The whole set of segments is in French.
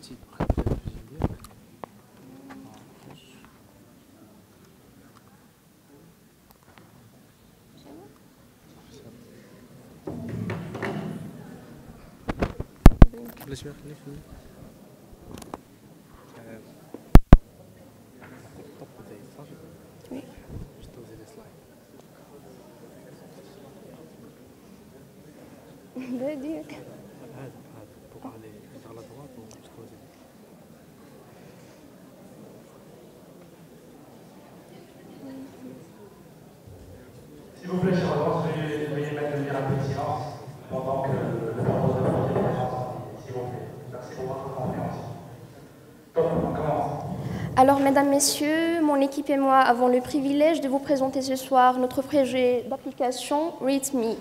Oui. S'il vous plaît, chers collègues, veuillez maintenir un peu de silence pendant que le porte-parole est présent. S'il vous plaît. Merci pour votre compréhension. Donc, on commence. Alors, mesdames, messieurs, mon équipe et moi avons le privilège de vous présenter ce soir notre projet d'application RateMe,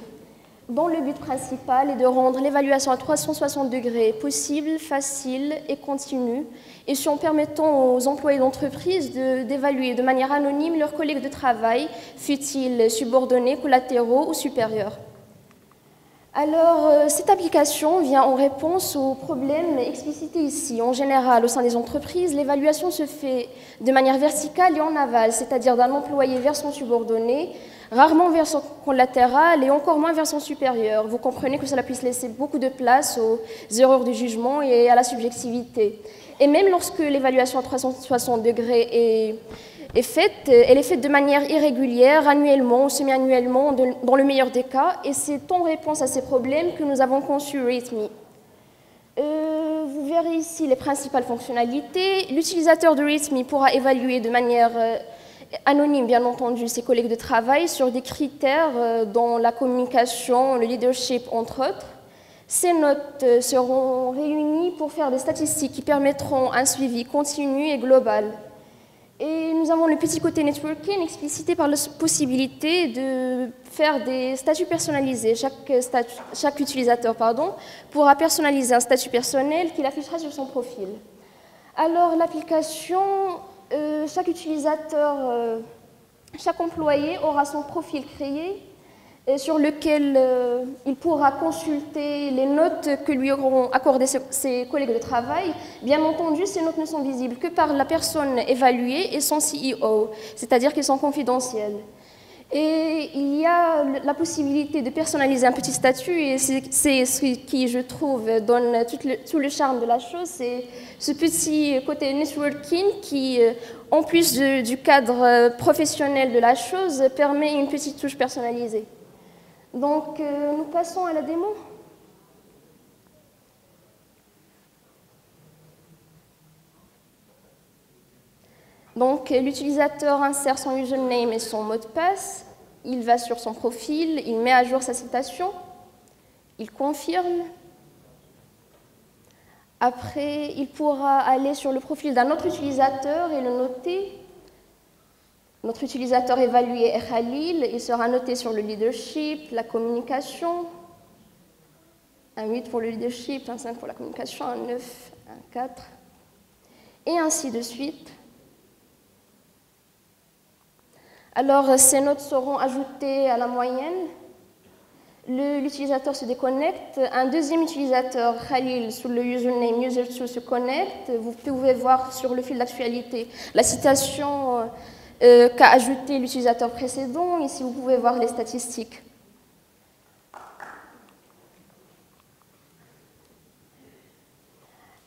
dont le but principal est de rendre l'évaluation à 360 degrés possible, facile et continue, et en permettant aux employés d'entreprise d'évaluer de manière anonyme leurs collègues de travail, fût-ils subordonnés, collatéraux ou supérieurs. Alors, cette application vient en réponse aux problèmes explicités ici. En général, au sein des entreprises, l'évaluation se fait de manière verticale et en aval, c'est-à-dire d'un employé vers son subordonné, rarement vers son collatéral et encore moins vers son supérieur. Vous comprenez que cela puisse laisser beaucoup de place aux erreurs de jugement et à la subjectivité. Et même lorsque l'évaluation à 360 degrés est faite, elle est faite de manière irrégulière, annuellement ou semi-annuellement, dans le meilleur des cas, et c'est en réponse à ces problèmes que nous avons conçu RateMe. Vous verrez ici les principales fonctionnalités. L'utilisateur de RateMe pourra évaluer de manière anonyme, bien entendu, ses collègues de travail sur des critères dont la communication, le leadership, entre autres. Ces notes seront réunies pour faire des statistiques qui permettront un suivi continu et global. Et nous avons le petit côté networking explicité par la possibilité de faire des statuts personnalisés. Chaque utilisateur pourra personnaliser un statut personnel qu'il affichera sur son profil. Alors l'application, chaque utilisateur, chaque employé aura son profil créé sur lequel il pourra consulter les notes que lui auront accordées ses collègues de travail. Bien entendu, ces notes ne sont visibles que par la personne évaluée et son CEO, c'est-à-dire qu'elles sont confidentielles. Et il y a la possibilité de personnaliser un petit statut, et c'est ce qui, je trouve, donne tout le charme de la chose, c'est ce petit côté networking qui, en plus du cadre professionnel de la chose, permet une petite touche personnalisée. Donc, nous passons à la démo. Donc, l'utilisateur insère son username et son mot de passe. Il va sur son profil, il met à jour sa citation, il confirme. Après, il pourra aller sur le profil d'un autre utilisateur et le noter. Notre utilisateur évalué est Khalil, il sera noté sur le leadership, la communication, un 8 pour le leadership, un 5 pour la communication, un 9, un 4, et ainsi de suite. Alors, ces notes seront ajoutées à la moyenne. L'utilisateur se déconnecte. Un deuxième utilisateur, Khalil, sous le username user2 se connecte. Vous pouvez voir sur le fil d'actualité la citation qu'a ajouté l'utilisateur précédent. Ici, vous pouvez voir les statistiques.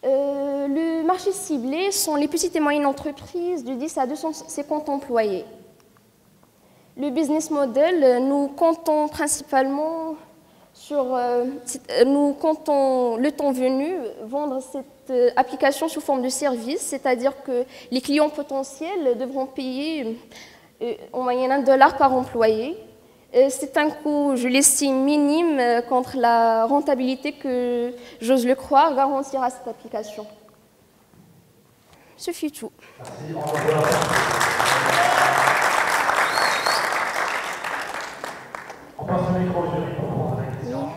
Le marché ciblé sont les petites et moyennes entreprises de 10 à 250 employés. Le business model, nous comptons principalement nous comptons le temps venu vendre cette application sous forme de service, c'est-à-dire que les clients potentiels devront payer en moyenne $1 par employé. C'est un coût, je l'estime, minime contre la rentabilité que, j'ose le croire, garantira cette application. Ce fut tout. On passe le micro au jury pour prendre la question.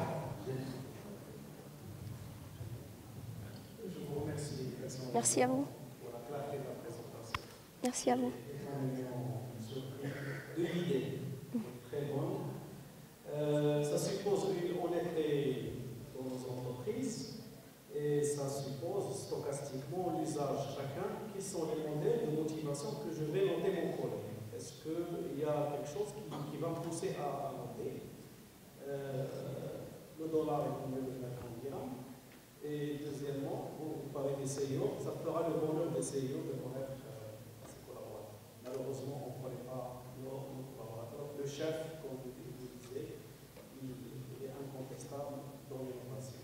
Je vous remercie. Merci à vous. Pour la clarté de la présentation. Merci à vous. De l'idée, très bonne. Ça suppose une honnêteté dans nos entreprises et ça ça suppose stochastiquement l'usage chacun. Qui sont les modèles de motivation que je vais noter mon collègue? Est-ce qu'il y a quelque chose qui va me pousser à noter? Le dollar est combien de 50 dirhams? Et deuxièmement, vous parlez des CIO, ça fera le bonheur des CIO de connaître ses collaborateurs. Malheureusement, on ne connaît pas nos collaborateurs. Le chef, comme vous disiez, il est incontestable dans l'innovation.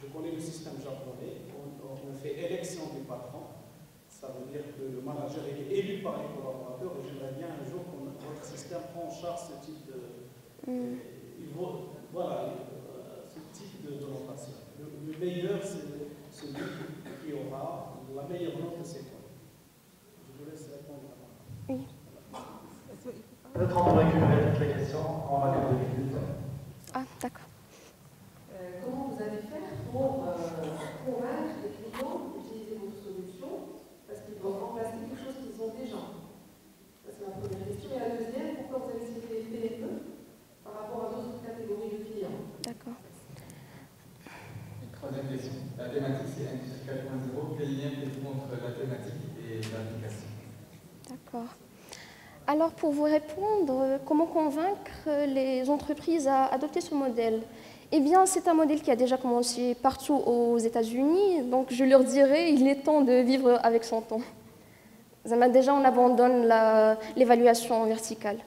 Je connais le système japonais, on fait élection du patron, ça veut dire que le manager est élu par les collaborateurs, et j'aimerais bien un jour que notre système prend en charge ce type de... Voilà, ce type de notation. Le meilleur, c'est celui qui aura la meilleure note de ses collègues. Je vous laisse répondre à moi. Oui. Peut-être on peut récupérer toutes les questions en matière de minutes. Ah, d'accord. Comment vous allez faire pour convaincre les clients d'utiliser votre solution parce qu'ils doivent remplacer quelque chose qu'ils ont déjà? Ça, c'est ma première question. Et la deuxième, pourquoi vous avez cité les PME par rapport à d'autres catégories de clients? D'accord. Troisième question. La thématique, c'est Industrie 4.0. Quel lien faites-vous entre la thématique et l'application? D'accord. Alors, pour vous répondre, comment convaincre les entreprises à adopter ce modèle? Eh bien, c'est un modèle qui a déjà commencé partout aux États-Unis, donc je leur dirais il est temps de vivre avec son temps. Déjà, on abandonne l'évaluation verticale.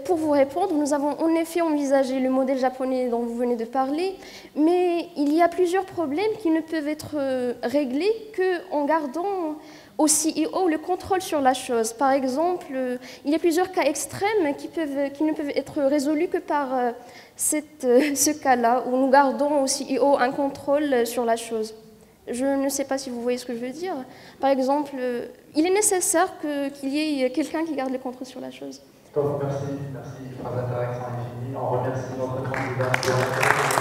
Pour vous répondre, nous avons en effet envisagé le modèle japonais dont vous venez de parler, mais il y a plusieurs problèmes qui ne peuvent être réglés qu'en gardant au CEO le contrôle sur la chose. Par exemple, il y a plusieurs cas extrêmes qui ne peuvent être résolus que par ce cas-là, où nous gardons au CEO un contrôle sur la chose. Je ne sais pas si vous voyez ce que je veux dire. Par exemple, il est nécessaire qu'il y ait quelqu'un qui garde le contrôle sur la chose. Merci, phrase intéressante et finie. On remercie notre candidat.